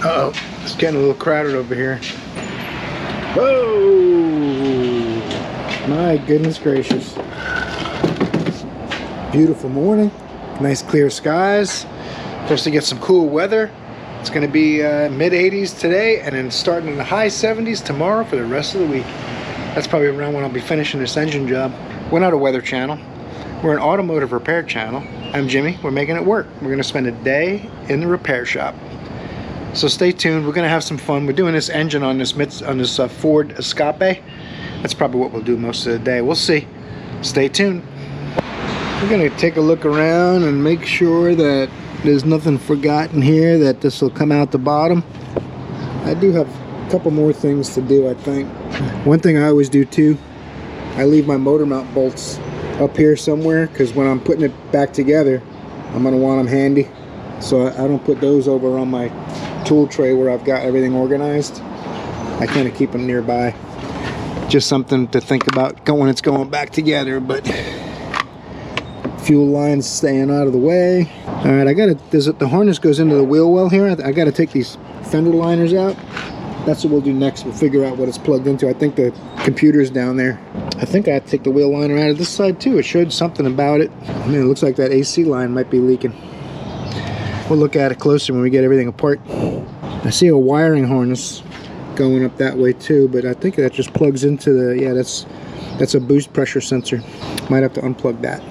Uh-oh, it's getting a little crowded over here. Whoa! My goodness gracious. Beautiful morning. Nice clear skies. Supposed to get some cool weather. It's going to be mid-80s today and then starting in the high 70s tomorrow for the rest of the week. That's probably around when I'll be finishing this engine job. We're not a weather channel. We're an automotive repair channel. I'm Jimmy. We're making it work. We're going to spend a day in the repair shop. So stay tuned. We're going to have some fun. We're doing this engine on this Ford Escape. That's probably what we'll do most of the day. We'll see. Stay tuned. We're going to take a look around and make sure that there's nothing forgotten here, that this will come out the bottom. I do have a couple more things to do, I think. One thing I always do too, I leave my motor mount bolts up here somewhere, because when I'm putting it back together, I'm going to want them handy. So I don't put those over on my tool tray where I've got everything organized. I kind of keep them nearby. Just something to think about when it's going back together. But fuel lines staying out of the way. All right, the harness goes into the wheel well here. I got to take these fender liners out. That's what we'll do next. We'll figure out what it's plugged into. I think the computer's down there. I think I have to take the wheel liner out of this side too. It showed something about it. I mean, it looks like that AC line might be leaking. We'll look at it closer when we get everything apart. I see a wiring harness going up that way too, but I think that just plugs into the, yeah, that's a boost pressure sensor. Might have to unplug that.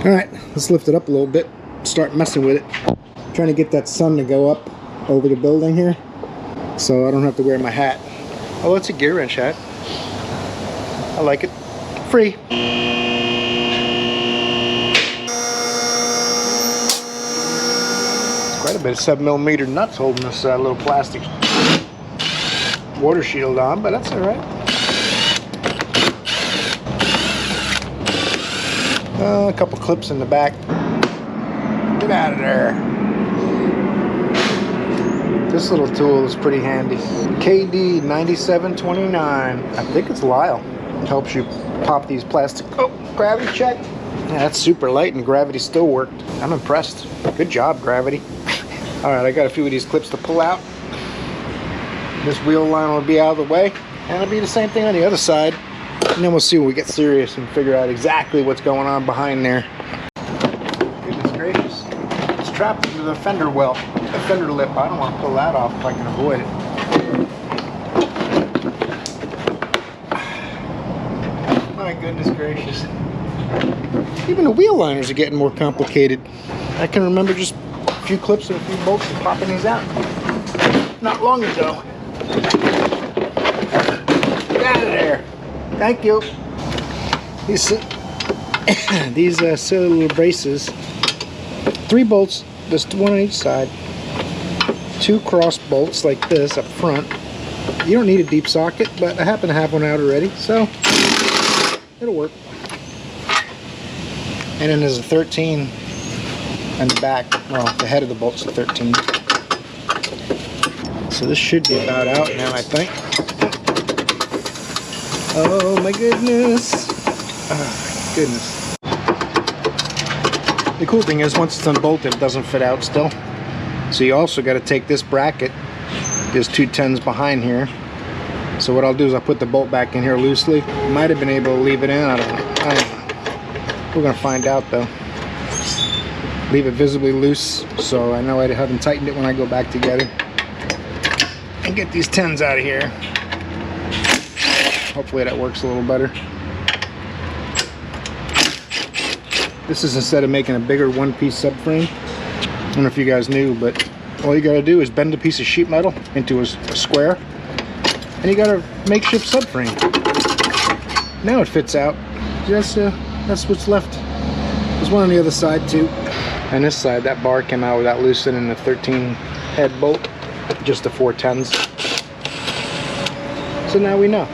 All right, let's lift it up a little bit, start messing with it. Trying to get that sun to go up over the building here so I don't have to wear my hat. Oh, it's a gear wrench hat. I like it. Free. Quite a bit of 7mm nuts holding this little plastic water shield on, but that's all right. A couple clips in the back. Get out of there. This little tool is pretty handy. KD 9729. I think it's Lyle. It helps you pop these plastic. Oh, gravity check. Yeah, that's super light and gravity still worked. I'm impressed. Good job, gravity. All right, I got a few of these clips to pull out. This wheel line will be out of the way, and it'll be the same thing on the other side. And then we'll see when we get serious and figure out exactly what's going on behind there. Goodness gracious. It's trapped into the fender well, the fender lip. I don't want to pull that off if I can avoid it. My goodness gracious. Even the wheel liners are getting more complicated. I can remember just a few clips and a few bolts and popping these out not long ago. Get out of there. Thank you. These silly little braces. 3 bolts, just one on each side. 2 cross bolts like this up front. You don't need a deep socket, but I happen to have one out already, so it'll work. And then there's a 13 on the back. Well, the head of the bolt's a 13. So this should be about out now, I think. Oh my goodness. Oh my goodness. The cool thing is once it's unbolted, it doesn't fit out still. So you also got to take this bracket. There's 2 10s behind here. So what I'll do is I'll put the bolt back in here loosely. Might have been able to leave it in, I don't know. We're going to find out though. Leave it visibly loose so I know I haven't tightened it when I go back together. And get these 10s out of here. Hopefully that works a little better. This is instead of making a bigger one-piece subframe. I don't know if you guys knew, but all you gotta do is bend a piece of sheet metal into a square, and you got a makeshift subframe. Now it fits out. That's what's left. There's one on the other side too. On this side, that bar came out without loosening the 13 head bolt, just the 4 10s. So now we know.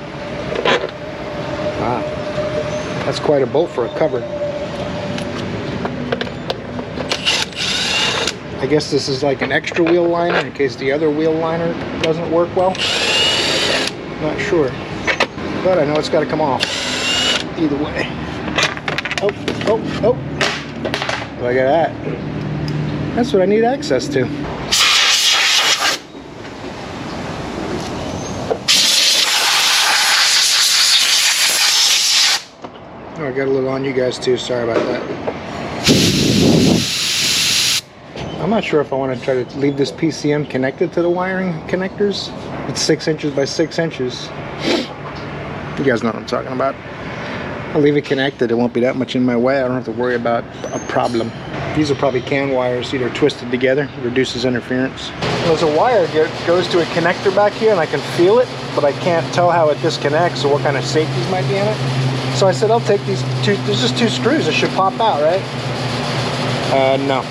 Wow, that's quite a bolt for a cover. I guess this is like an extra wheel liner in case the other wheel liner doesn't work well. Not sure, but I know it's got to come off either way. Oh, oh, oh. Look at that. That's what I need access to. got a little on you guys too. Sorry about that. I'm not sure if I want to try to leave this PCM connected to the wiring connectors. It's 6 inches by 6 inches. You guys know what I'm talking about. I'll leave it connected. It won't be that much in my way. I don't have to worry about a problem. These are probably CAN wires. See, they're twisted together. It reduces interference. There's a wire goes to a connector back here, and I can feel it, but I can't tell how it disconnects or what kind of safeties might be in it. So I said, I'll take these two. There's just 2 screws. It should pop out, right? No.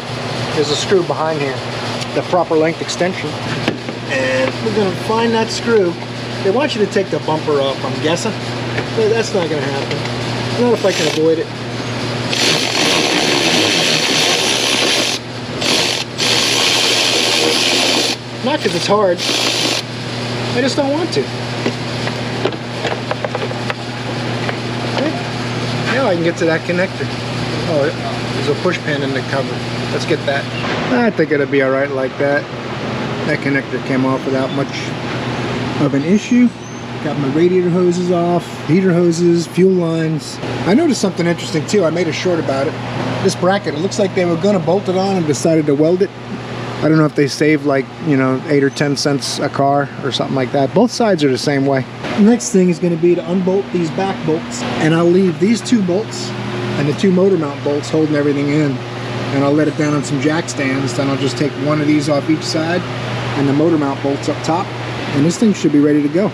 There's a screw behind here, the proper length extension. And we're gonna find that screw. They want you to take the bumper off, I'm guessing. But that's not gonna happen. Not if I can avoid it. Not because it's hard. I just don't want to. Okay. Now I can get to that connector. Oh, there's a push pin in the cover. Let's get that. I think it'll be alright like that. That connector came off without much of an issue. Got my radiator hoses off, heater hoses, fuel lines. I noticed something interesting too. I made a short about it. This bracket, it looks like they were gonna bolt it on and decided to weld it. I don't know if they saved like, you know, 8 or 10 cents a car or something like that. Both sides are the same way. The next thing is gonna be to unbolt these back bolts, and I'll leave these 2 bolts and the 2 motor mount bolts holding everything in. And I'll let it down on some jack stands. Then I'll just take one of these off each side and the motor mount bolts up top. And this thing should be ready to go.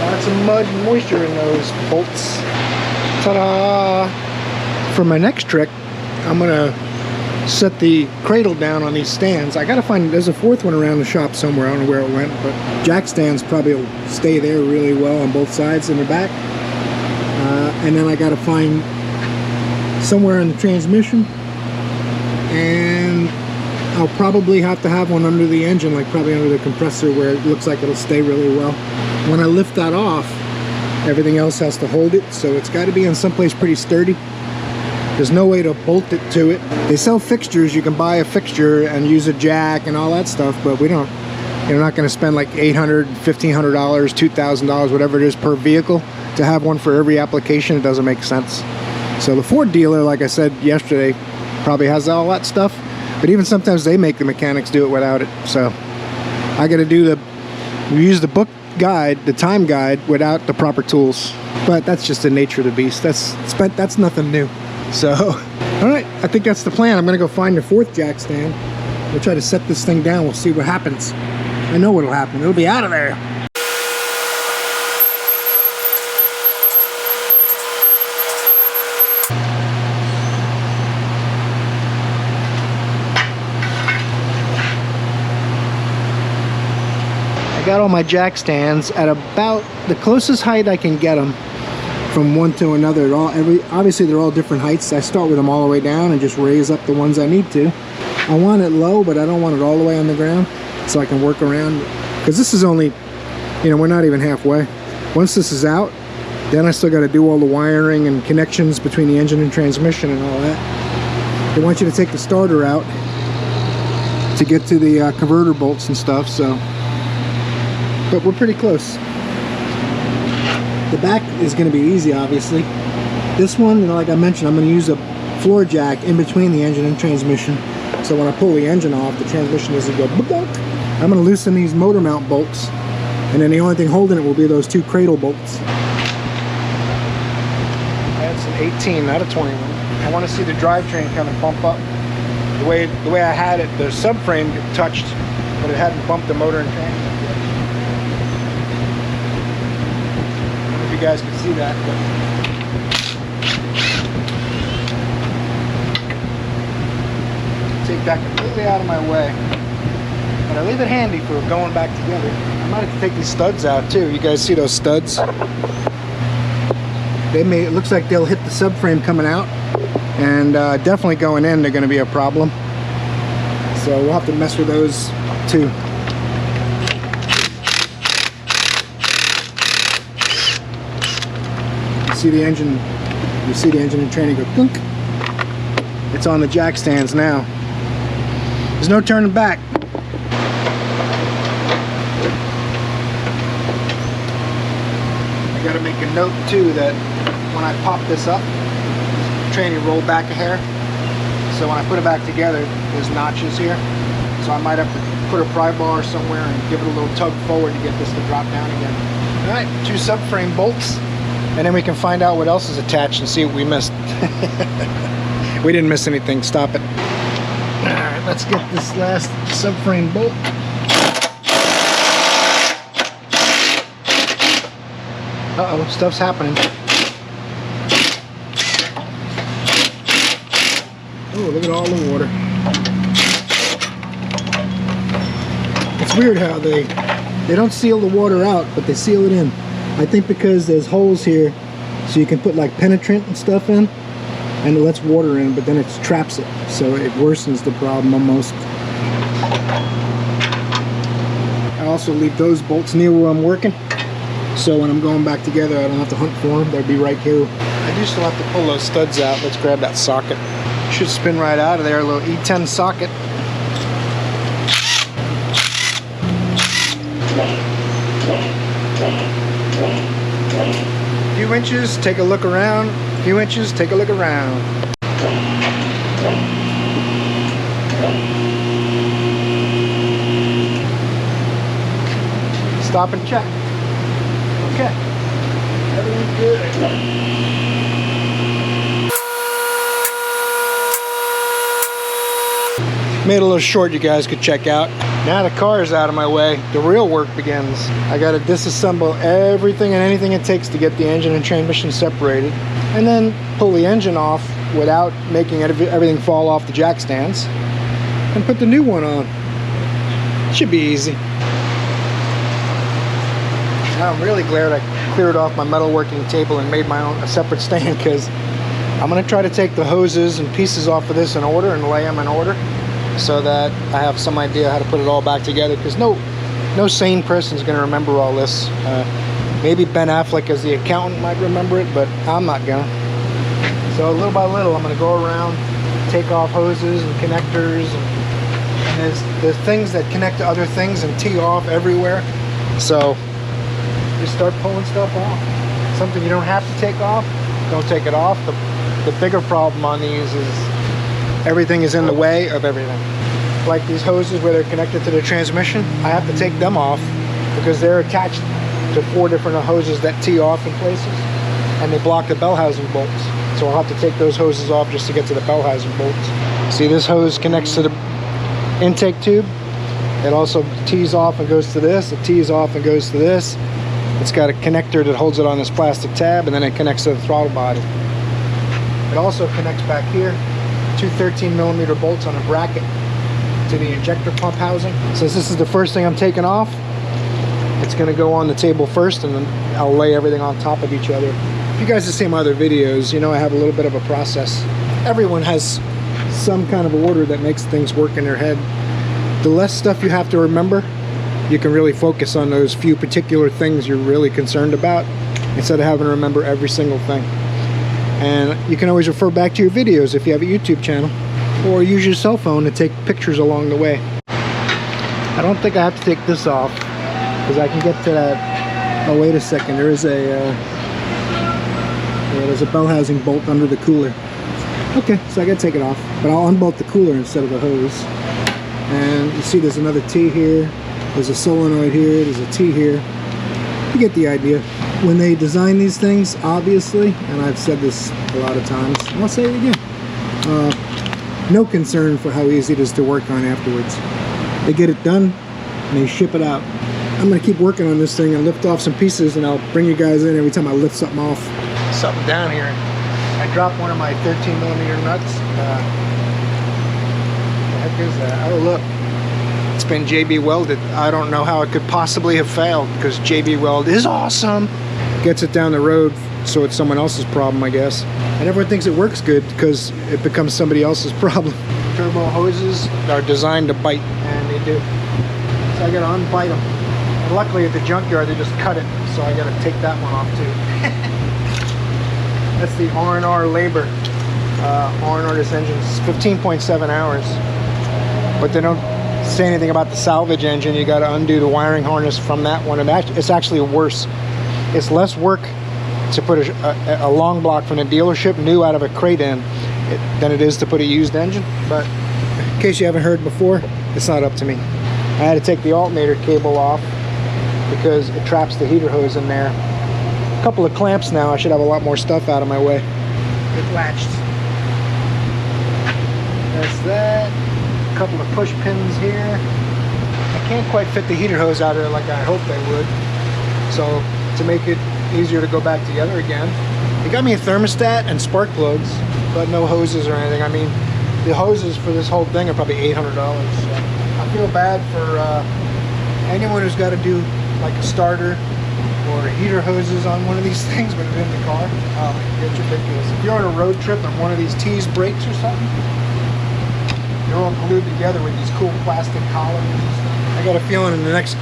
Lots of mud and moisture in those bolts. Ta-da! For my next trick, I'm gonna set the cradle down on these stands. I gotta find, there's a 4th one around the shop somewhere. I don't know where it went, but jack stands probably will stay there really well on both sides in the back. And then I gotta find somewhere in the transmission, and I'll probably have to have one under the engine, like probably under the compressor, where it looks like it'll stay really well. When I lift that off, everything else has to hold it, so it's got to be in someplace pretty sturdy. There's no way to bolt it to it. They sell fixtures. You can buy a fixture and use a jack and all that stuff, but we don't. You're not going to spend like $800, $1,500, $2,000, whatever it is per vehicle to have one for every application. It doesn't make sense. So the Ford dealer, like I said yesterday, probably has all that stuff, but even sometimes they make the mechanics do it without it. So I got to use the book guide, the time guide, without the proper tools. But that's just the nature of the beast. That's nothing new. So, all right, I think that's the plan. I'm gonna go find the 4th jack stand. We'll try to set this thing down. We'll see what happens. I know what'll happen. It'll be out of there. I got all my jack stands at about the closest height I can get them from one to another. Obviously they're all different heights. I start with them all the way down and just raise up the ones I need to. I want it low, but I don't want it all the way on the ground, so I can work around, because this is only, you know, we're not even halfway. Once this is out, then I still got to do all the wiring and connections between the engine and transmission and all that. They want you to take the starter out to get to the converter bolts and stuff, so, but we're pretty close. The back is going to be easy, obviously. This one, you know, like I mentioned, I'm going to use a floor jack in between the engine and transmission, so when I pull the engine off, the transmission doesn't go ba-dunk. I'm going to loosen these motor mount bolts, and then the only thing holding it will be those 2 cradle bolts. That's an 18, not a 21. I want to see the drivetrain kind of bump up. The way I had it, the subframe touched, but it hadn't bumped the motor and transmission. You guys can see that, but take that completely out of my way, but I leave it handy for going back together. I might have to take these studs out too. You guys see those studs? It looks like they'll hit the subframe coming out, and definitely going in they're going to be a problem, so we'll have to mess with those too. You see the engine and training go thunk. It's on the jack stands now. There's no turning back. I gotta make a note too that when I pop this up, I'm trying to roll back a hair. So when I put it back together, there's notches here. So I might have to put a pry bar somewhere and give it a little tug forward to get this to drop down again. All right, 2 subframe bolts, and then we can find out what else is attached and see what we missed. We didn't miss anything. Stop it. All right, let's get this last subframe bolt. Uh-oh, stuff's happening. Oh, look at all the water. It's weird how they don't seal the water out, but they seal it in. I think because there's holes here, so you can put like penetrant and stuff in, and it lets water in, but then it traps it, so it worsens the problem almost. I also leave those bolts near where I'm working, so when I'm going back together, I don't have to hunt for them. They'll be right here. I do still have to pull those studs out. Let's grab that socket. Should spin right out of there, a little E10 socket. A few inches, take a look around. A few inches, take a look around. Stop and check. Okay. Everything's good. Made it a little short, you guys could check out. Now the car is out of my way, the real work begins. I gotta disassemble everything and anything it takes to get the engine and transmission separated, and then pull the engine off without making everything fall off the jack stands, and put the new one on. Should be easy. Now I'm really glad I cleared off my metalworking table and made my own a separate stand, because I'm gonna try to take the hoses and pieces off of this in order and lay them in order, so that I have some idea how to put it all back together, because no sane person is going to remember all this. Maybe Ben Affleck as the accountant might remember it, but I'm not going to. So little by little I'm going to go around, take off hoses and connectors, and there's things that connect to other things and tee off everywhere. So just start pulling stuff off. Something you don't have to take off, don't take it off. The bigger problem on these is everything is in the way of everything. Like these hoses where they're connected to the transmission, I have to take them off because they're attached to 4 different hoses that tee off in places, and they block the bell housing bolts. So I'll have to take those hoses off just to get to the bell housing bolts. See, this hose connects to the intake tube. It also tees off and goes to this. It tees off and goes to this. It's got a connector that holds it on this plastic tab, and then it connects to the throttle body. It also connects back here. 2 13mm bolts on a bracket to the injector pump housing. Since this is the first thing I'm taking off, it's going to go on the table first, and then I'll lay everything on top of each other. If you guys have seen my other videos, you know I have a little bit of a process. Everyone has some kind of order that makes things work in their head. The less stuff you have to remember, you can really focus on those few particular things you're really concerned about, instead of having to remember every single thing. And you can always refer back to your videos if you have a YouTube channel, or use your cell phone to take pictures along the way. I don't think I have to take this off, because I can get to that. Oh, wait a second, there's a bell housing bolt under the cooler. Okay, so I gotta take it off, but I'll unbolt the cooler instead of the hose. And you see there's another T here, there's a solenoid here, there's a T here. You get the idea. When they design these things, obviously, and I've said this a lot of times, and I'll say it again, no concern for how easy it is to work on afterwards. They get it done, and they ship it out. I'm going to keep working on this thing and lift off some pieces, and I'll bring you guys in every time I lift something off. Something down here. I dropped one of my 13mm nuts. What the heck is that? Oh, look. It's been JB welded. I don't know how it could possibly have failed, because JB Weld is awesome. Gets it down the road, so it's someone else's problem, I guess. And everyone thinks it works good because it becomes somebody else's problem. Turbo hoses are designed to bite, and they do. So I gotta unbite them. And luckily at the junkyard they just cut it, so I gotta take that one off too. That's the R&R labor. R&R this engine is 15.7 hours. But they don't say anything about the salvage engine. You got to undo the wiring harness from that one. And it's actually worse. It's less work to put a long block from the dealership new out of a crate in than it is to put a used engine. But in case you haven't heard before, it's not up to me. I had to take the alternator cable off because it traps the heater hose in there. A couple of clamps now. I should have a lot more stuff out of my way. It latched. That's that. A couple of push pins here. I can't quite fit the heater hose out of there like I hoped I would. So to make it easier to go back together again, they got me a thermostat and spark plugs, but no hoses or anything. I mean, the hoses for this whole thing are probably $800. So I feel bad for anyone who's got to do like a starter or heater hoses on one of these things when it's in the car. It's ridiculous. If you're on a road trip and one of these T's breaks or something, they're all glued together with these cool plastic collars and stuff. I got a feeling in the next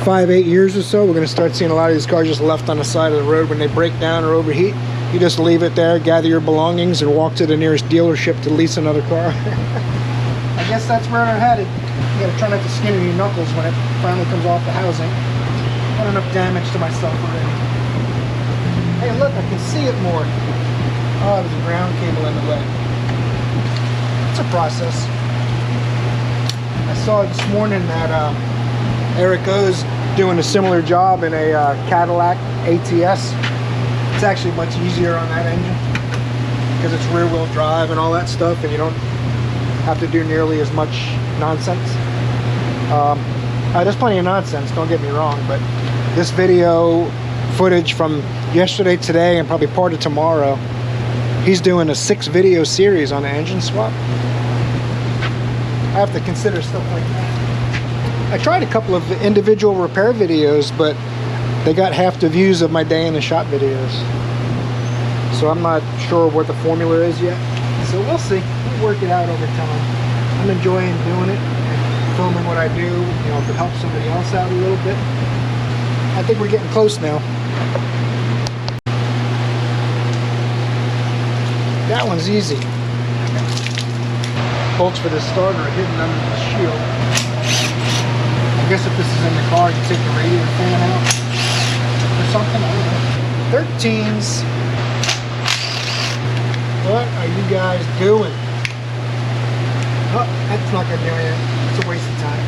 5-8 years or so, we're going to start seeing a lot of these cars just left on the side of the road when they break down or overheat. You just leave it there, gather your belongings, and walk to the nearest dealership to lease another car. I guess that's where they're headed. You got to try not to skin your knuckles when it finally comes off the housing. Got enough damage to myself already. Hey, look, I can see it more. Oh, there's a ground cable in the way. It's a process. I saw this morning that Eric O's doing a similar job in a Cadillac ATS. It's actually much easier on that engine because it's rear wheel drive and all that stuff, and you don't have to do nearly as much nonsense. There's plenty of nonsense, don't get me wrong, but this video footage from yesterday, today, and probably part of tomorrow, he's doing a 6-video series on the engine swap. I have to consider stuff like that. I tried a couple of individual repair videos, but they got half the views of my day in the shop videos. So I'm not sure what the formula is yet. So we'll see. We'll work it out over time. I'm enjoying doing it and filming what I do. You know, if it helps somebody else out a little bit. I think we're getting close now. That one's easy. Bolts for the starter are hidden under the shield. I guess if this is in the car, you take the radiator fan out or something. I don't know. 13s. What are you guys doing? Oh, that's not gonna do anything. It's a waste of time.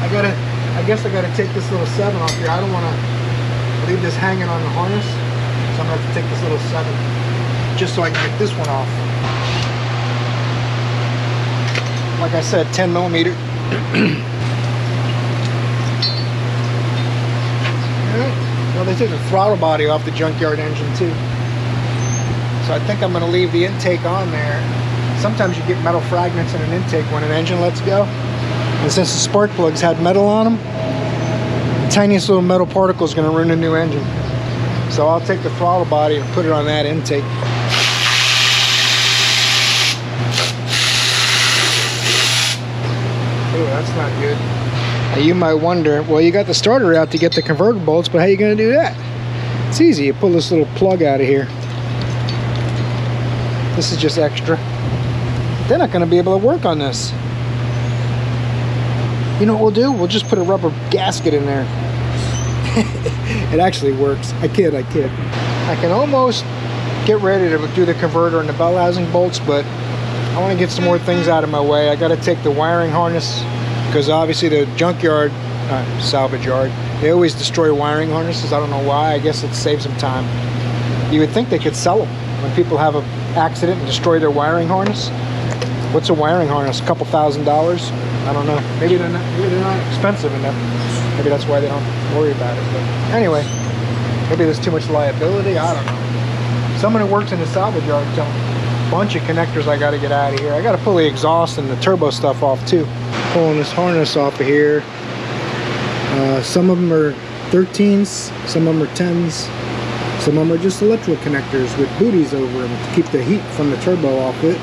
I guess I gotta take this little 7 off here. I don't want to leave this hanging on the harness, so I'm gonna have to take this little 7 just so I can get this one off. Like I said, 10 millimeter. Well, they took the throttle body off the junkyard engine too. So I think I'm going to leave the intake on there. Sometimes you get metal fragments in an intake when an engine lets go. And since the spark plugs had metal on them, the tiniest little metal particle is going to ruin a new engine. So I'll take the throttle body and put it on that intake. Oh, that's not good. Now you might wonder, well, you got the starter out to get the converter bolts, but how are you going to do that? It's easy. You pull this little plug out of here. This is just extra. They're not going to be able to work on this. You know what we'll do? We'll just put a rubber gasket in there. It actually works. I kid. I can almost get ready to do the converter and the bell housing bolts, but I want to get some more things out of my way. I got to take the wiring harness, because obviously the junkyard, salvage yard, they always destroy wiring harnesses. I don't know why. I guess it saves them time. You would think they could sell them when people have an accident and destroy their wiring harness. What's a wiring harness? A couple $1,000? I don't know. Maybe they're not expensive enough. Maybe that's why they don't worry about it. But anyway, maybe there's too much liability. I don't know. Someone who works in the salvage yard telling me a bunch of connectors I got to get out of here. I got to pull the exhaust and the turbo stuff off too. Pulling this harness off of here. Some of them are 13s, some of them are 10s, some of them are just electrical connectors with booties over them to keep the heat from the turbo off it.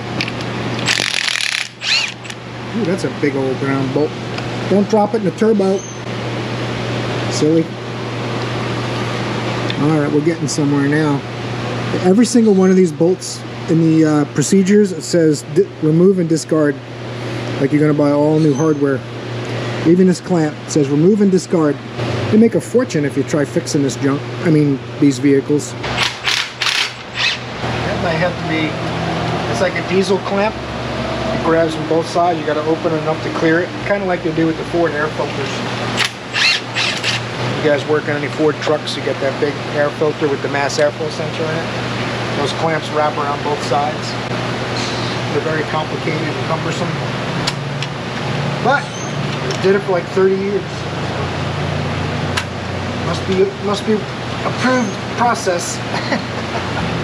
Ooh, that's a big old ground bolt. Don't drop it in the turbo. Silly. Alright, we're getting somewhere now. Every single one of these bolts in the procedures, it says remove and discard, like you're going to buy all new hardware. Even this clamp says remove and discard. You make a fortune if you try fixing this junk. I mean, these vehicles. That might have to be, it's like a diesel clamp. It grabs from both sides. You got to open it enough to clear it. Kind of like they do with the Ford air filters. You guys work on any Ford trucks, you get that big air filter with the mass airflow sensor in it. Those clamps wrap around both sides. They're very complicated and cumbersome. But I did it for like 30 years. Must be approved process. I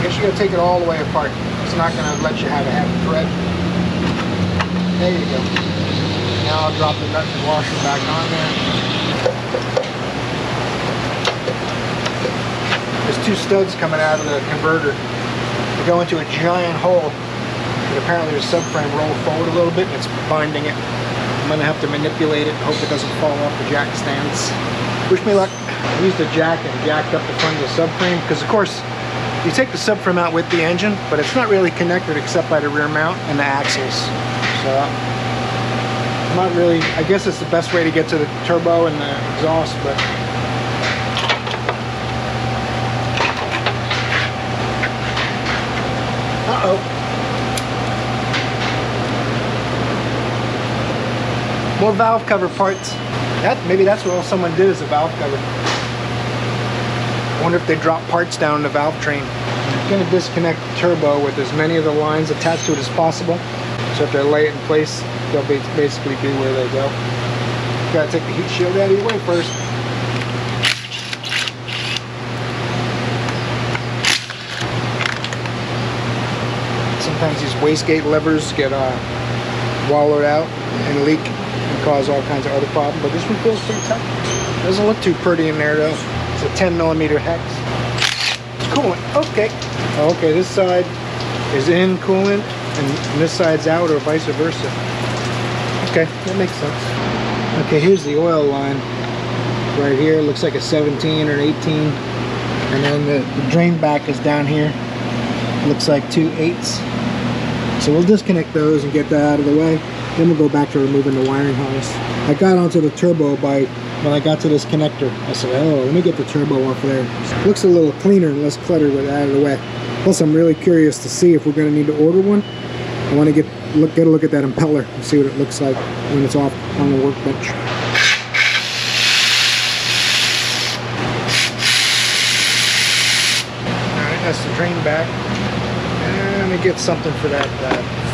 guess you gotta take it all the way apart. It's not gonna let you have a happy thread. There you go. Now I'll drop the nut and washer back on there. There's two studs coming out of the converter. They go into a giant hole, but apparently the subframe rolled forward a little bit and it's binding it. I'm gonna have to manipulate it and hope it doesn't fall off the jack stands. Wish me luck. I used a jack and jacked up the front of the subframe because, of course, you take the subframe out with the engine, but it's not really connected except by the rear mount and the axles. So I'm not really, I guess it's the best way to get to the turbo and the exhaust, but more valve cover parts. Maybe that's what all someone did, is a valve cover. I wonder if they drop parts down the valve train. I'm going to disconnect the turbo with as many of the lines attached to it as possible. So if they lay it in place, they'll basically be where they go. Got to take the heat shield out of your way first. Sometimes these wastegate levers get wallowed out and leak and cause all kinds of other problems, but this one feels pretty tight. Doesn't look too pretty in there though. It's a 10mm hex. Coolant, okay. Okay, this side is in coolant and this side's out, or vice versa. Okay, that makes sense. Okay, here's the oil line. Right here, looks like a 17 or an 18. And then the drain back is down here. Looks like 2 8s. So we'll disconnect those and get that out of the way. Then we'll go back to removing the wiring harness. I got onto the turbo when I got to this connector. I said, oh, let me get the turbo off of there. It looks a little cleaner and less cluttered with that out of the way. Plus, I'm really curious to see if we're going to need to order one. I want to get a look at that impeller and see what it looks like when it's off on the workbench. Alright, that's the drain back. And let me get something for that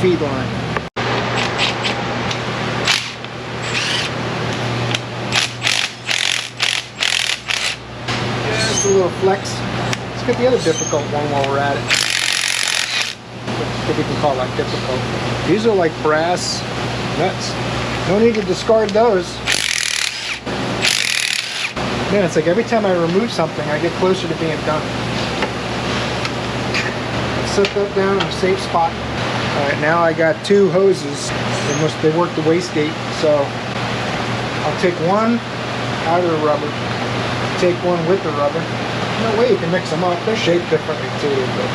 feed line. Just a little flex. Let's get the other difficult one while we're at it. If we can call that difficult. These are like brass nuts. No need to discard those. Man, it's like every time I remove something, I get closer to being done. Set that down in a safe spot. Alright, now I got 2 hoses. They work the wastegate, so I'll take one out of the rubber, take one with the rubber. No way you can mix them up. They're shaped differently too, but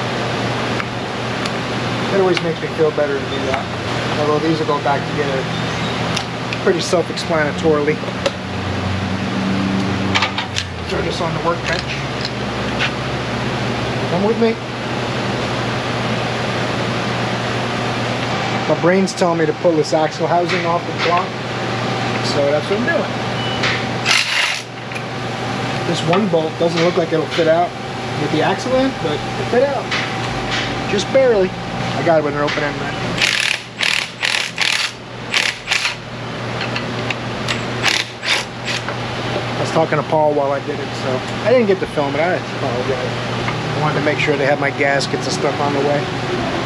it always makes me feel better to do that. Although these will go back together pretty self-explanatorily. Throw this on the workbench. Come with me. My brain's telling me to pull this axle housing off the block, so that's what I'm doing. This one bolt doesn't look like it'll fit out with the axle in, but it fit out. Just barely. I got it with an open end nut. I was talking to Paul while I did it, so I didn't get to film it. I apologize. I wanted to make sure they had my gaskets and stuff on the way.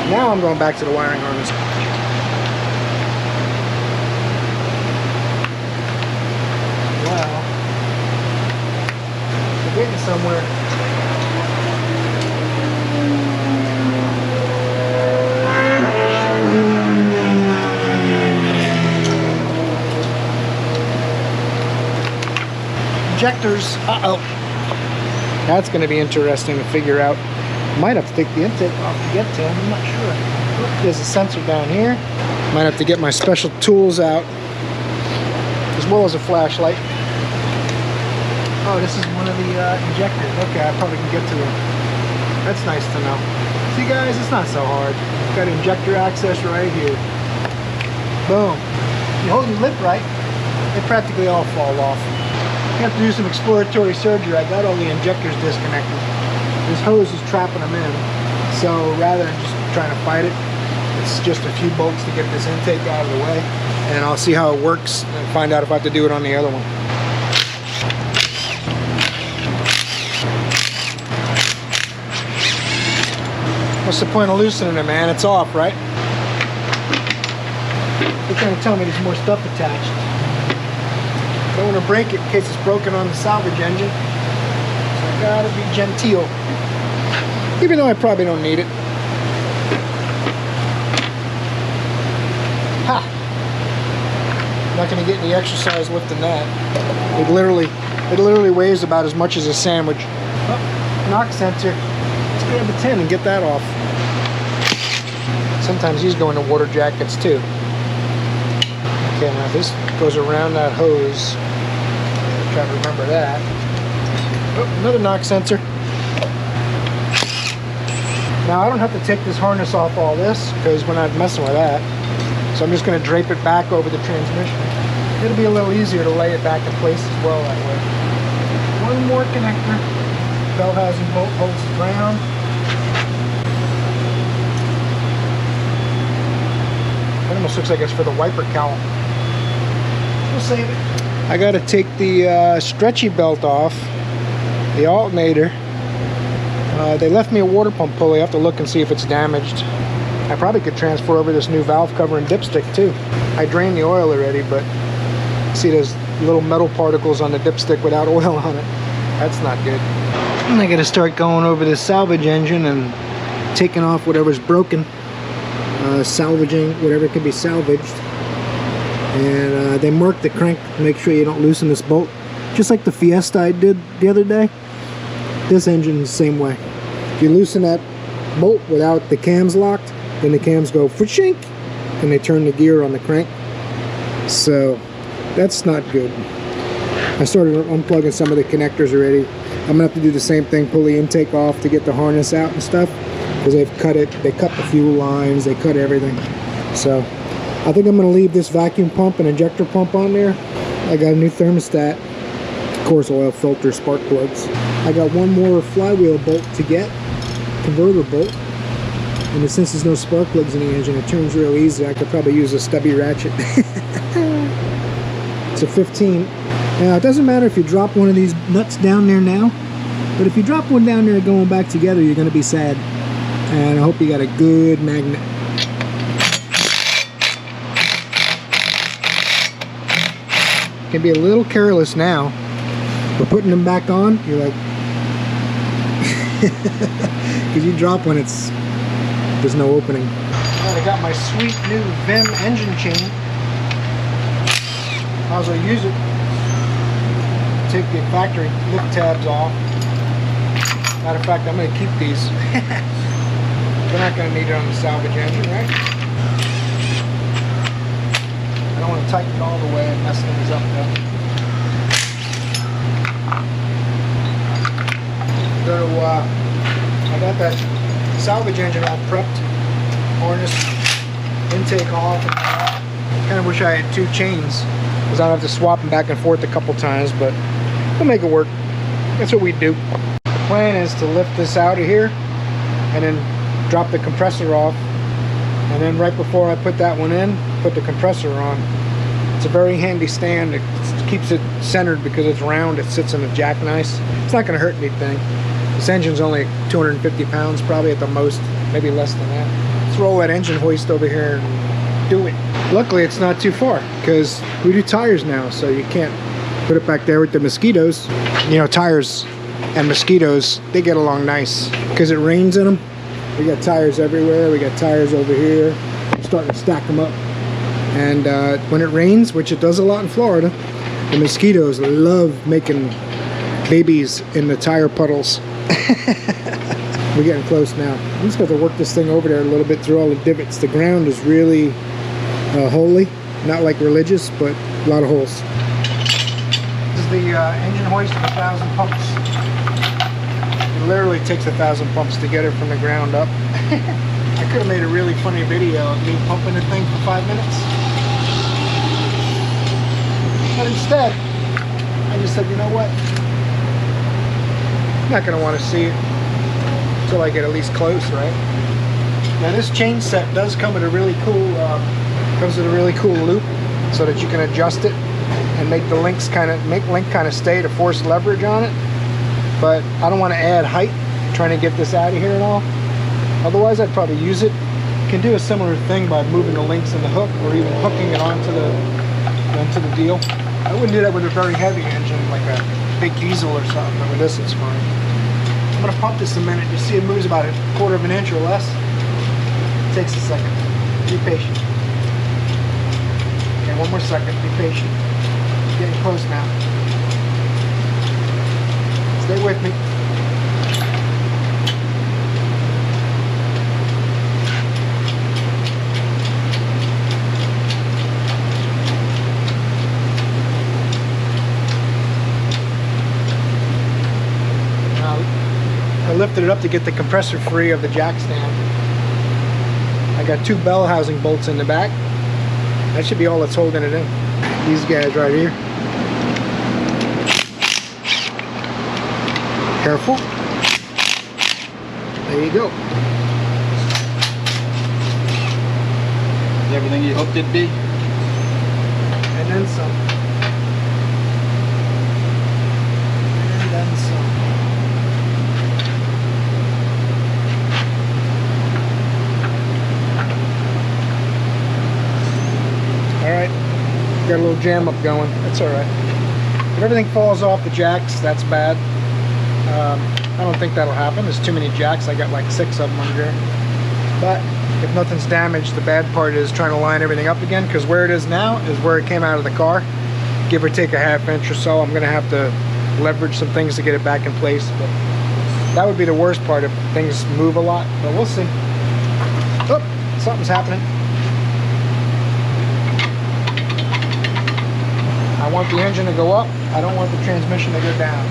Now I'm going back to the wiring harness. Wow. We're getting somewhere. Injectors. Uh-oh. That's going to be interesting to figure out. Might have to take the intake off to get to him, I'm not sure. There's a sensor down here. Might have to get my special tools out, as well as a flashlight. Oh, this is one of the injectors. Okay, I probably can get to them. That's nice to know. See guys, it's not so hard. Got injector access right here. Boom. You hold your lip right, they practically all fall off. You have to do some exploratory surgery. I got all the injectors disconnected. This hose is trapping them in. So rather than just trying to fight it, it's just a few bolts to get this intake out of the way. And I'll see how it works and find out if I have to do it on the other one. What's the point of loosening it, man? It's off, right? They're trying to tell me there's more stuff attached. Don't want to break it in case it's broken on the salvage engine. So I gotta be genteel. Even though I probably don't need it. Ha! Not gonna get any exercise lifting that. It literally weighs about as much as a sandwich. Oh, knock sensor. Let's grab a 10 and get that off. Sometimes these go into water jackets too. Okay, now this goes around that hose. Try to remember that. Oh, another knock sensor. Now I don't have to take this harness off all this because we're not messing with that. So I'm just going to drape it back over the transmission. It'll be a little easier to lay it back in place as well that way. One more connector. Bell housing bolt holds the ground. It almost looks like it's for the wiper cowl. We'll save it. I got to take the stretchy belt off, the alternator. They left me a water pump pulley. I have to look and see if it's damaged. I probably could transfer over this new valve cover and dipstick too. I drained the oil already, but see there's little metal particles on the dipstick without oil on it. That's not good. And I got to start going over this salvage engine and taking off whatever's broken. Salvaging whatever can be salvaged, and they mark the crank to make sure you don't loosen this bolt, just like the Fiesta I did the other day. This engine is the same way. If you loosen that bolt without the cams locked, then the cams go for-shink and they turn the gear on the crank. So that's not good. I started unplugging some of the connectors already. I'm gonna have to do the same thing, pull the intake off to get the harness out and stuff, because they've cut it, they cut the fuel lines, they cut everything. So I think I'm going to leave this vacuum pump and injector pump on there. I got a new thermostat, of course oil filter, spark plugs. I got one more flywheel bolt to get, converter bolt, and since there's no spark plugs in the engine, it turns real easy. I could probably use a stubby ratchet. It's a 15. Now it doesn't matter if you drop one of these nuts down there now, but if you drop one down there going back together, you're going to be sad. And I hope you got a good magnet. Can be a little careless now, but putting them back on, you're like, because you drop one, there's no opening. And I got my sweet new Vim engine chain. Might as well use it. Take the factory lip tabs off. Matter of fact, I'm going to keep these. We're not going to need it on the salvage engine, right? I don't want to tighten it all the way and mess things up though. So, I got that salvage engine all prepped. Harness, intake off. I kind of wish I had two chains, because I'd have to swap them back and forth a couple times, but we'll make it work. That's what we do. The plan is to lift this out of here and then drop the compressor off, and then right before I put that one in, put the compressor on. It's a very handy stand. It keeps it centered because it's round. It sits in a jack nice. It's not going to hurt anything. This engine's only 250 pounds probably at the most, maybe less than that. Let's roll that engine hoist over here and do it. Luckily it's not too far because we do tires now, so you can't put it back there with the mosquitoes. You know, tires and mosquitoes, they get along nice because it rains in them. We got tires everywhere. We got tires over here. I'm starting to stack them up. And when it rains, which it does a lot in Florida, the mosquitoes love making babies in the tire puddles. We're getting close now. I'm just going to work this thing over there a little bit through all the divots. The ground is really holy, not like religious, but a lot of holes. This is the engine hoist of 1,000 pumps. It literally takes 1,000 pumps to get it from the ground up. I could have made a really funny video of me pumping the thing for 5 minutes. But instead, I just said, you know what? I'm not going to want to see it until I get at least close, right? Now this chain set does come with a really cool, loop so that you can adjust it and make the links kind of stay to force leverage on it. But I don't want to add height trying to get this out of here and all. Otherwise I'd probably use it. You can do a similar thing by moving the links in the hook or even hooking it onto the deal. I wouldn't do that with a very heavy engine like a big diesel or something, but with this it's fine. I'm going to pump this a minute. You see it moves about 1/4 of an inch or less. It takes a second. Be patient. Okay, 1 more second. Be patient. Getting close now. Stay with me. I lifted it up to get the compressor free of the jack stand. I got 2 bell housing bolts in the back. That should be all that's holding it in. These guys right here. Careful. There you go. Everything you hoped it'd be? And then some. And then some. Alright, got a little jam up going. That's alright. If everything falls off the jacks, that's bad. I don't think that'll happen. There's too many jacks. I got like 6 of them under here. But if nothing's damaged, the bad part is trying to line everything up again, because where it is now is where it came out of the car. Give or take a 1/2 inch or so. I'm going to have to leverage some things to get it back in place. But that would be the worst part if things move a lot. But we'll see. Oh, something's happening. I want the engine to go up. I don't want the transmission to go down.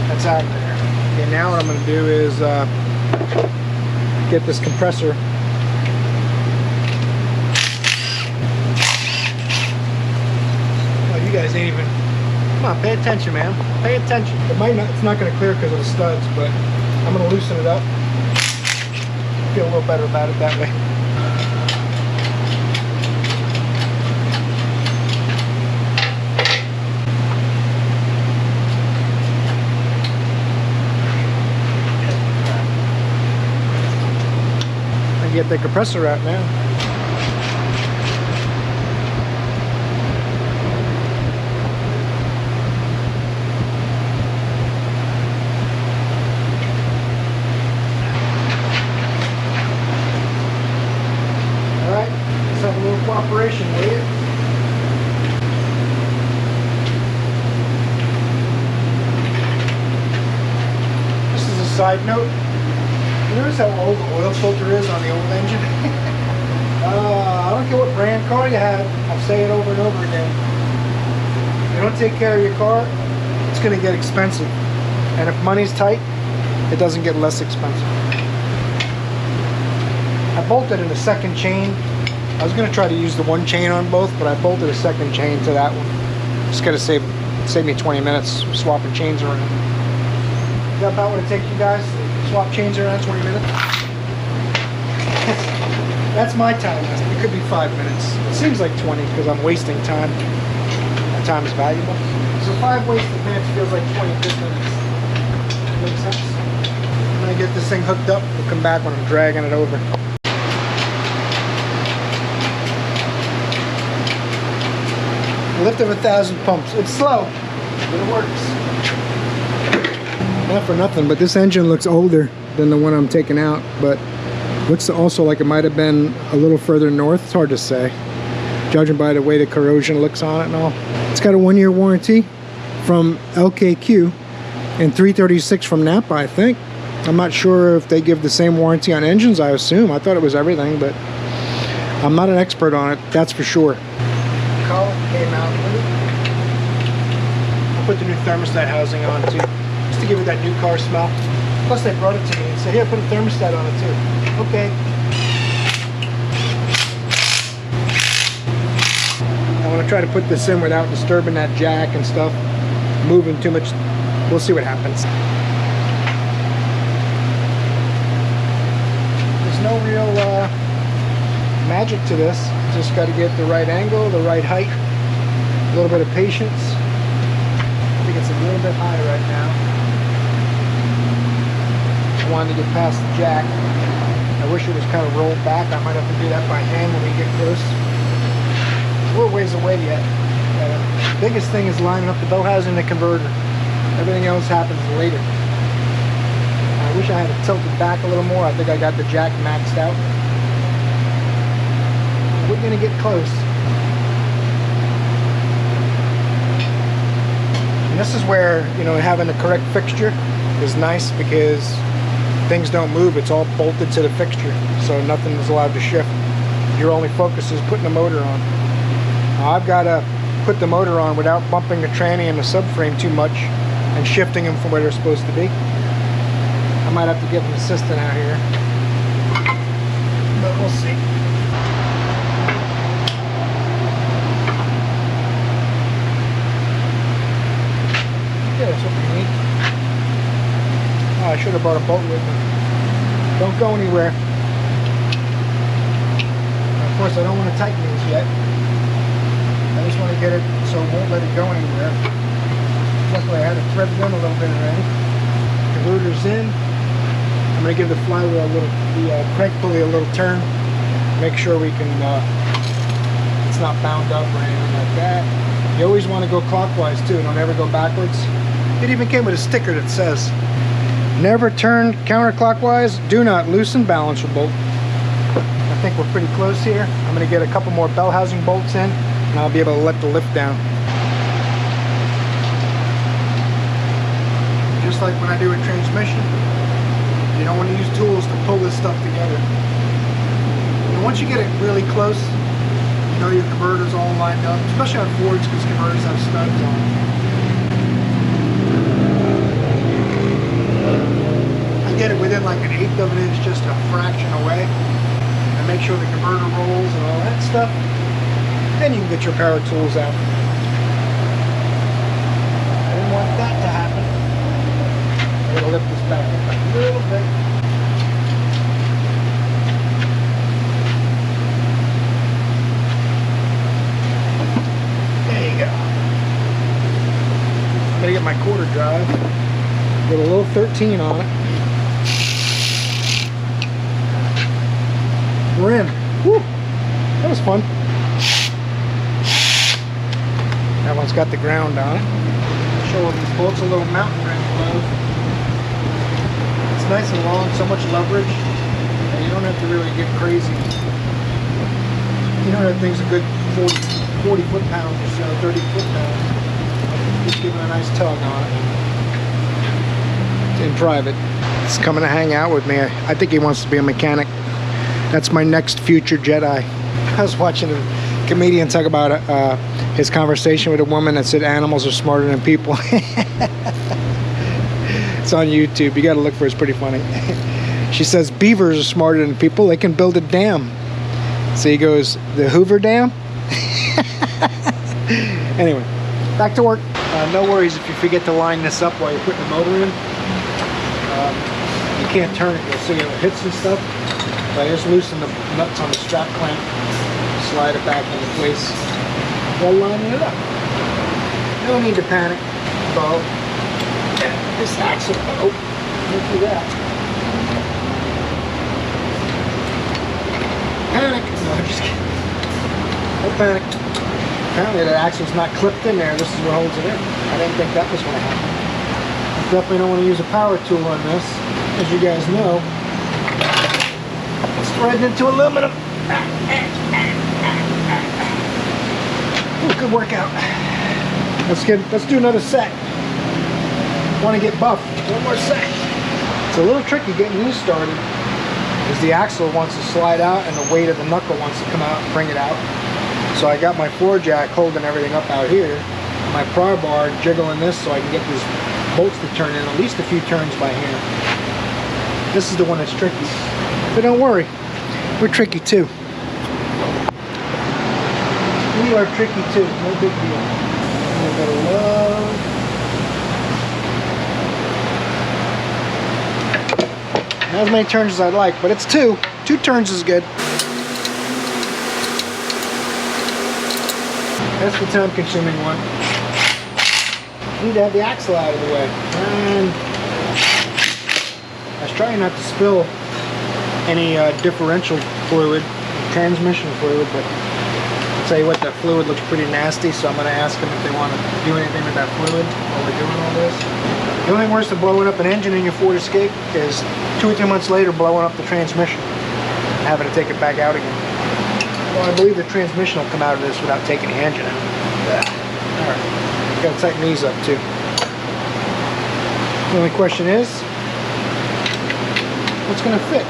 That's out there. Okay, now what I'm going to do is get this compressor. Oh, you guys ain't even... Come on, pay attention, man. Pay attention. It's not going to clear because of the studs, but I'm going to loosen it up. Feel a little better about it that way. Get the compressor out now. Alright, let's have a little cooperation, will you? This is a side note. You notice how old the oil filter is on the old engine? I don't care what brand car you have, I'll say it over and over again. If you don't take care of your car, it's going to get expensive. And if money's tight, it doesn't get less expensive. I bolted in a second chain. I was going to try to use the 1 chain on both, but I bolted a second chain to that one. Just got to save me 20 minutes swapping chains around. Is that about what it takes you guys? Swap chains around 20 minutes. That's my time. It could be 5 minutes. It seems like 20 because I'm wasting time. My time is valuable. So 5 wasted minutes feels like 20 good minutes. Makes sense? When I get this thing hooked up, we'll come back when I'm dragging it over. Lift of 1,000 pumps. It's slow, but it works. Not for nothing, but this engine looks older than the one I'm taking out, but looks also like it might have been a little further north. It's hard to say, judging by the way the corrosion looks on it and all. It's got a 1-year warranty, from LKQ and 336 from Napa, I think. I'm not sure if they give the same warranty on engines, I assume. I thought it was everything, but I'm not an expert on it, that's for sure. Collar came out with it. I'll put the new thermostat housing on too, just to give it that new car smell. Plus they brought it to me and said, here, put a thermostat on it too. Okay. I want to try to put this in without disturbing that jack and stuff, moving too much. We'll see what happens. There's no real magic to this. Just got to get the right angle, the right height, a little bit of patience. I think it's a little bit high right now. I wanted to get past the jack. I wish it was kind of rolled back. I might have to do that by hand when we get close. We're a ways away yet. The biggest thing is lining up the bell housing and the converter. Everything else happens later. I wish I had it tilted back a little more. I think I got the jack maxed out. We're gonna get close. And this is where, you know, having the correct fixture is nice because things don't move. It's all bolted to the fixture, so nothing is allowed to shift. Your only focus is putting the motor on. Now, I've got to put the motor on without bumping the tranny and the subframe too much and shifting them from where they're supposed to be. I might have to get an assistant out here, but we'll see. Yeah, that's what we need. Oh, I should have brought a bolt with me. Don't go anywhere. Of course, I don't want to tighten these yet. I just want to get it so it won't let it go anywhere. Luckily, I had to thread it in a little bit already. Converter's in. I'm going to give the flywheel a little, the crank pulley a little turn. Make sure we can, it's not bound up or anything like that. You always want to go clockwise too, don't ever go backwards. It even came with a sticker that says, never turn counterclockwise, do not loosen balancer bolt. I think we're pretty close here. I'm going to get a couple more bell housing bolts in, and I'll be able to let the lift down. Just like when I do a transmission, you don't want to use tools to pull this stuff together. And once you get it really close, you know your converter's all lined up, especially on Fords because converters have studs on them. I get it within like an 1/8 of an inch, just a fraction away. And make sure the converter rolls and all that stuff. Then you can get your power tools out. I didn't want that to happen. I'm going to lift this back up a little bit. There you go. I'm going to get my quarter drive with a little 13 on it. We're in. Woo! That was fun. That one's got the ground on it. Show these bolts a little mountain wrench love. It's nice and long, so much leverage, and you don't have to really get crazy. You know that thing's a good 40 foot-pounds or so, 30 foot-pounds. Just giving a nice tug on it. In private. He's coming to hang out with me. I think he wants to be a mechanic. That's my next future Jedi. I was watching a comedian talk about his conversation with a woman that said animals are smarter than people. It's on YouTube. You got to look for it. It's pretty funny. She says beavers are smarter than people. They can build a dam. So he goes, the Hoover Dam? Anyway, back to work. No worries if you forget to line this up while you're putting the motor in. You can't turn it. You'll see it hits and stuff. So I just loosen the nuts on the strap clamp, slide it back into place while lining it up. No need to panic. So, this axle, oh, don't do that. Panic! No, just kidding. Don't panic. Apparently that axle's not clipped in there. This is what holds it in. I didn't think that was going to happen. I definitely don't want to use a power tool on this. As you guys know, it's threaded into aluminum. Ooh, good workout. Let's do another set. Want to get buff. One more set. It's a little tricky getting these started, because the axle wants to slide out and the weight of the knuckle wants to come out and bring it out. So I got my floor jack holding everything up out here, my pry bar jiggling this so I can get these bolts to turn in at least a few turns by hand. This is the one that's tricky. But don't worry, we're tricky too. We are tricky too, no big deal. A little bit of love. Not as many turns as I'd like, but it's two. 2 turns is good. That's the time-consuming one. Need to have the axle out of the way. And I was trying not to spill any differential fluid, transmission fluid, but I'll tell you what, that fluid looks pretty nasty, so I'm going to ask them if they want to do anything with that fluid while we're doing all this. The only thing worse than blowing up an engine in your Ford Escape is 2 or 3 months later blowing up the transmission and having to take it back out again. Well, I believe the transmission will come out of this without taking the engine out. Alright, gotta tighten these up too. The only question is, what's gonna fit?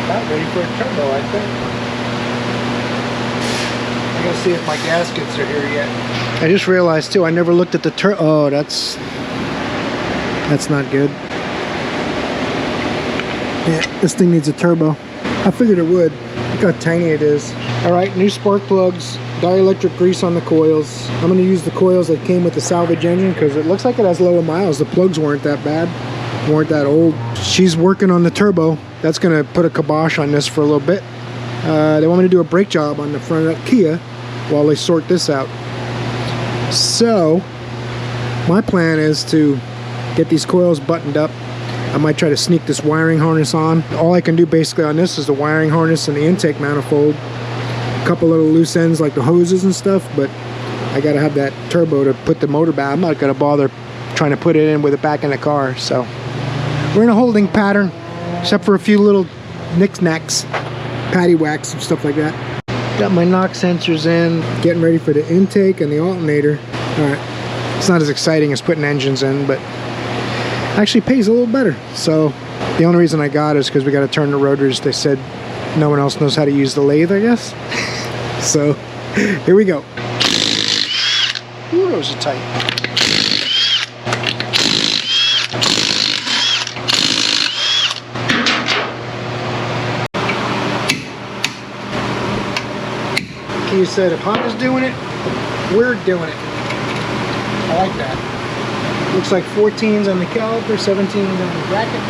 About ready for a turbo, I think. I gotta see if my gaskets are here yet. I just realized too, I never looked at the oh, that's not good. Yeah, this thing needs a turbo. I figured it would. Look how tiny it is. Alright, new spark plugs, dielectric grease on the coils. I'm going to use the coils that came with the salvage engine because it looks like it has lower miles. The plugs weren't that bad, weren't that old. She's working on the turbo. That's going to put a kibosh on this for a little bit. They want me to do a brake job on the front of that Kia while they sort this out. So, my plan is to get these coils buttoned up. I might try to sneak this wiring harness on. All I can do basically on this is the wiring harness and the intake manifold. A couple little loose ends like the hoses and stuff, but I gotta have that turbo to put the motor back. I'm not gonna bother trying to put it in with it back in the car. So we're in a holding pattern, except for a few little knickknacks, patty whacks and stuff like that. Got my knock sensors in, getting ready for the intake and the alternator. All right, it's not as exciting as putting engines in, but actually pays a little better. So the only reason I got it is because we got to turn the rotors. They said no one else knows how to use the lathe, I guess. So here we go. Ooh, those are tight. You said if Honda's doing it, we're doing it. I like that. Looks like 14s on the caliper, 17s on the bracket.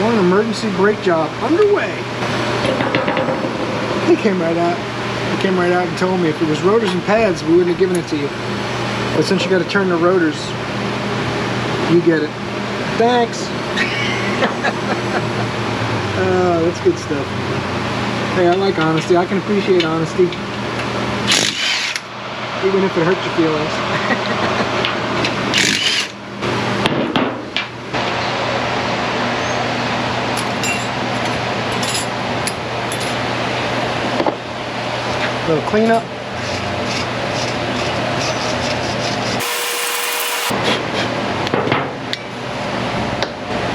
One emergency brake job underway. He came right out. He came right out and told me if it was rotors and pads, we wouldn't have given it to you. But since you got to turn the rotors, you get it. Thanks. Oh, that's good stuff. Hey, I like honesty. I can appreciate honesty, even if it hurts your feelings. Little cleanup.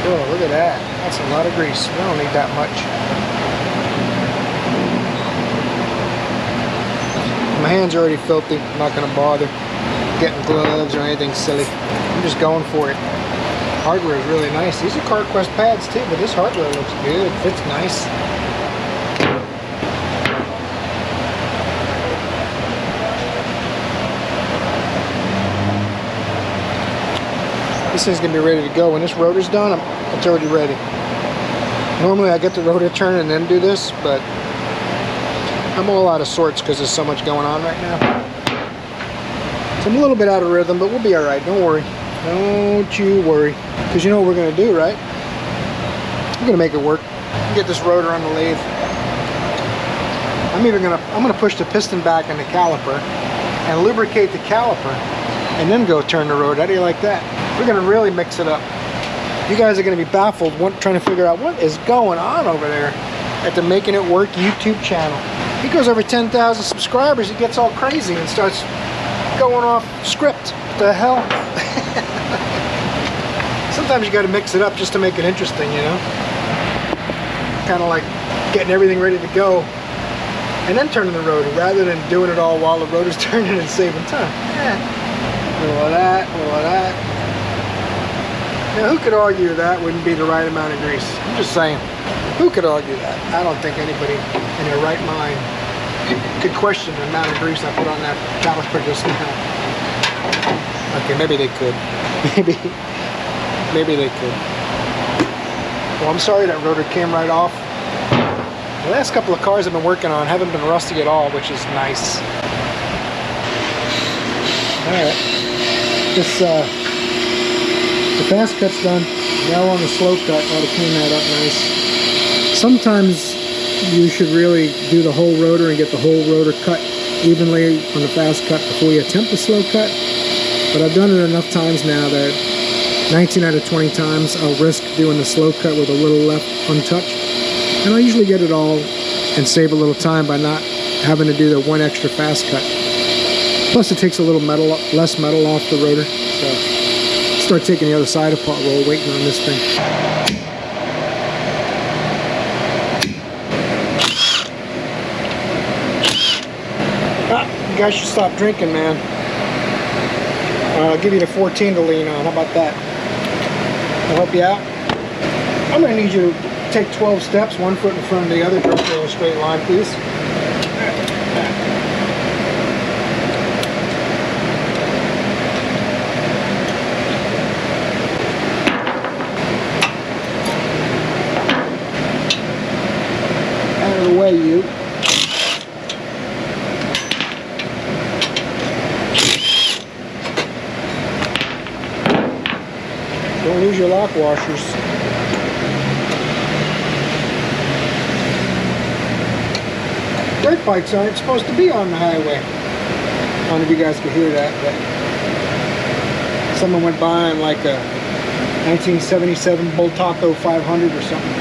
Oh, look at that. That's a lot of grease. We don't need that much. My hands are already filthy. I'm not going to bother getting gloves or anything silly. I'm just going for it. Hardware is really nice. These are CarQuest pads too, but this hardware looks good. Fits nice. This thing's gonna be ready to go. When this rotor's done, it's already ready. Normally I get the rotor turn and then do this, but I'm all out of sorts because there's so much going on right now. So I'm a little bit out of rhythm, but we'll be alright. Don't worry. Don't you worry. Because you know what we're gonna do, right? We're gonna make it work. Get this rotor on the lathe. I'm gonna push the piston back in the caliper and lubricate the caliper and then go turn the rotor. How do you like that? We're gonna really mix it up. You guys are gonna be baffled trying to figure out what is going on over there at the Making It Work YouTube channel. He goes over 10,000 subscribers, he gets all crazy and starts going off script. What the hell? Sometimes you gotta mix it up just to make it interesting, you know? Kind of like getting everything ready to go and then turning the rotor rather than doing it all while the rotor's turning and saving time. Yeah. A little of that, a little of that. Now, who could argue that wouldn't be the right amount of grease? I'm just saying. Who could argue that? I don't think anybody in their right mind could question the amount of grease I put on that caliper just now. Okay, maybe they could. Maybe they could. Well, I'm sorry that rotor came right off. The last couple of cars I've been working on haven't been rusty at all, which is nice. Alright. The fast cut's done. Now we're on the slow cut. Ought to clean that up nice. Sometimes you should really do the whole rotor and get the whole rotor cut evenly on the fast cut before you attempt the slow cut. But I've done it enough times now that 19 out of 20 times I'll risk doing the slow cut with a little left untouched. And I'll usually get it all and save a little time by not having to do the one extra fast cut. Plus it takes a little less metal off the rotor. So start taking the other side apart while we're waiting on this thing. You guys should stop drinking, man. I'll give you the 14 to lean on. How about that? I'll help you out. I'm going to need you to take 12 steps, one foot in front of the other, draw a straight line, please. Out of the way, you. Don't lose your lock washers. Dirt bikes aren't supposed to be on the highway. I don't know if you guys could hear that, but someone went by in like a 1977 Bull Taco 500 or something.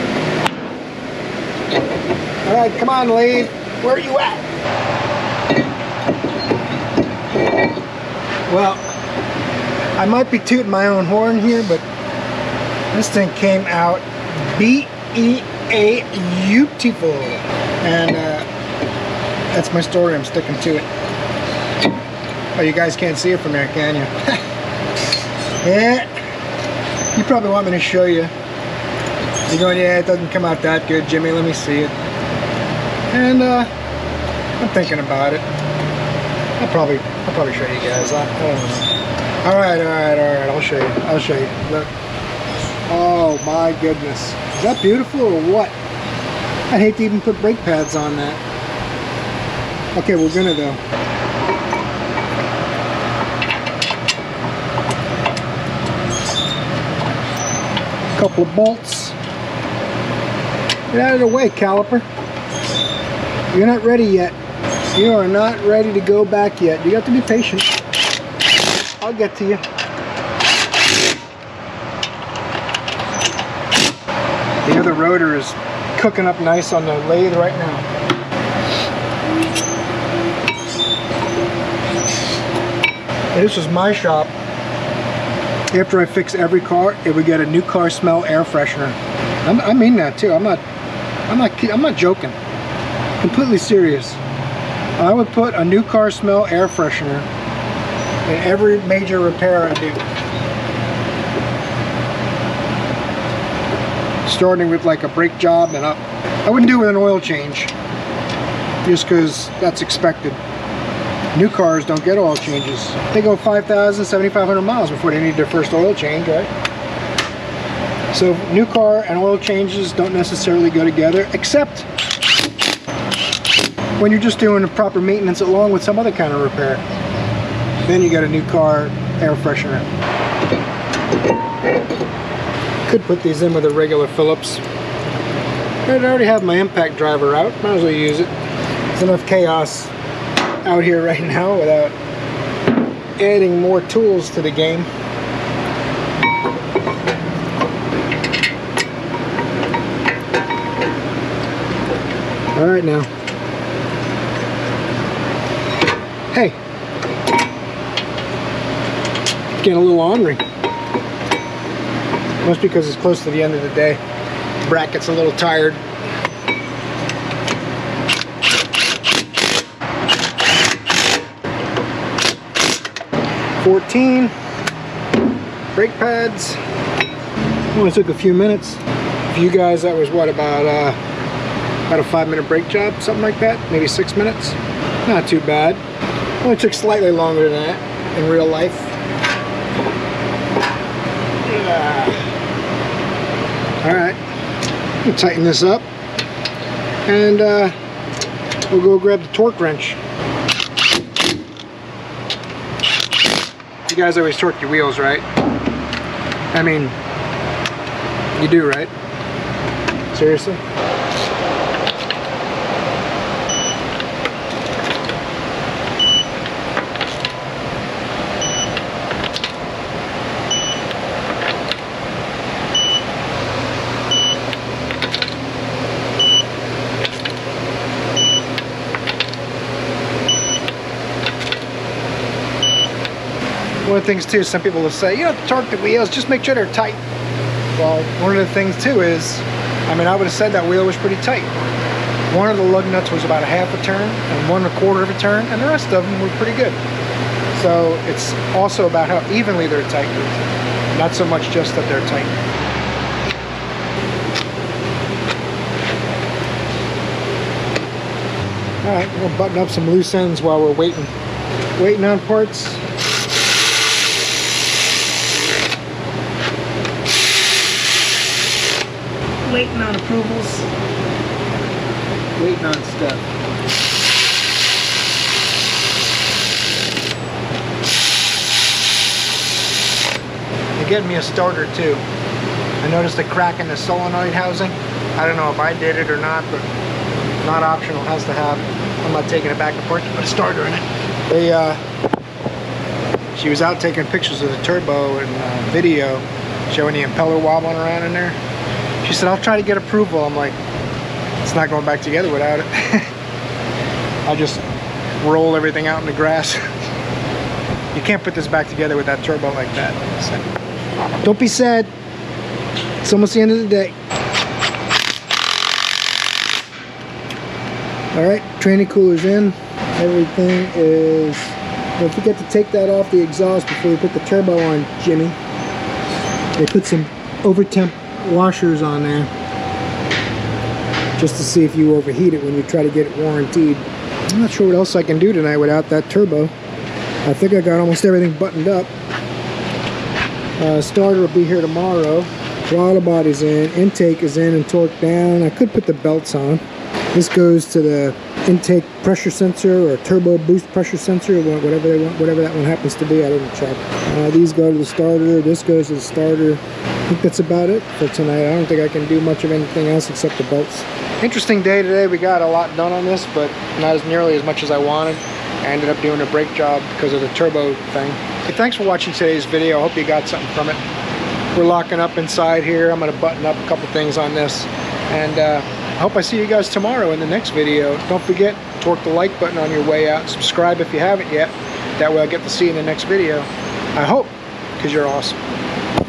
Alright, come on, Lee. Where are you at? Well, I might be tooting my own horn here, but this thing came out beautiful. And that's my story. I'm sticking to it. Oh, you guys can't see it from there, can you? Yeah. You probably want me to show you. You're going, yeah, it doesn't come out that good, Jimmy. Let me see it. And I'm thinking about it. I'll probably show you guys. I don't know. All right. I'll show you. Look. Oh my goodness. Is that beautiful or what? I'd hate to even put brake pads on that. Okay, we're gonna though. Couple of bolts. Get out of the way, caliper. You're not ready yet. You are not ready to go back yet. You have to be patient. I'll get to you. The other rotor is cooking up nice on the lathe right now. And this was my shop. After I fix every car, it would get a new car smell air freshener. I mean that too. I'm not joking. Completely serious. I would put a new car smell air freshener in every major repair I do. Starting with like a brake job and up. I wouldn't do it with an oil change, just because that's expected. New cars don't get oil changes. They go 5,000, 7,500 miles before they need their first oil change, right? So new car and oil changes don't necessarily go together, except when you're just doing the proper maintenance along with some other kind of repair. Then you get a new car air freshener. Could put these in with a regular Phillips. I already have my impact driver out, might as well use it. There's enough chaos out here right now without adding more tools to the game. All right now. Hey. Getting a little ornery. Must be because it's close to the end of the day. Bracket's a little tired. $14 brake pads. Only took a few minutes. For you guys, that was what, about a 5-minute brake job, something like that, maybe 6 minutes. Not too bad. Only took slightly longer than that in real life. All right, we'll tighten this up, and we'll go grab the torque wrench. You guys always torque your wheels, right? I mean, you do, right? Seriously? One of the things too, some people will say, you don't have to torque the wheels, just make sure they're tight. Well, one of the things too is, I mean, I would have said that wheel was pretty tight. One of the lug nuts was about a half a turn and 1/4 of a turn, and the rest of them were pretty good. So it's also about how evenly they're tightened, not so much just that they're tight. All right, we'll button up some loose ends while we're waiting on parts. Waiting on approvals, waiting on stuff. They're getting me a starter too. I noticed a crack in the solenoid housing. I don't know if I did it or not, but not optional, has to have. I'm not taking it back apart to put a starter in it. She was out taking pictures of the turbo and video, showing the impeller wobbling around in there. She said, I'll try to get approval. I'm like, it's not going back together without it. I'll just roll everything out in the grass. You can't put this back together with that turbo like that. So, don't be sad. It's almost the end of the day. All right, training cooler's in. Everything is, don't forget to take that off the exhaust before you put the turbo on, Jimmy. They put some over-temp washers on there just to see if you overheat it when you try to get it warranted. I'm not sure what else I can do tonight without that turbo. I think I got almost everything buttoned up. Starter will be here tomorrow. Throttle body's in, intake is in and torqued down. I could put the belts on. This goes to the intake pressure sensor or turbo boost pressure sensor, whatever they want, whatever that one happens to be. I didn't check. These go to the starter. This goes to the starter. I think that's about it for tonight. I don't think I can do much of anything else except the bolts. Interesting day today. We got a lot done on this, but not as nearly as much as I wanted. I ended up doing a brake job because of the turbo thing. Hey, thanks for watching today's video. I hope you got something from it. We're locking up inside here. I'm going to button up a couple things on this. And I hope I see you guys tomorrow in the next video. Don't forget, torque the like button on your way out. Subscribe if you haven't yet. That way I'll get to see you in the next video. I hope, because you're awesome.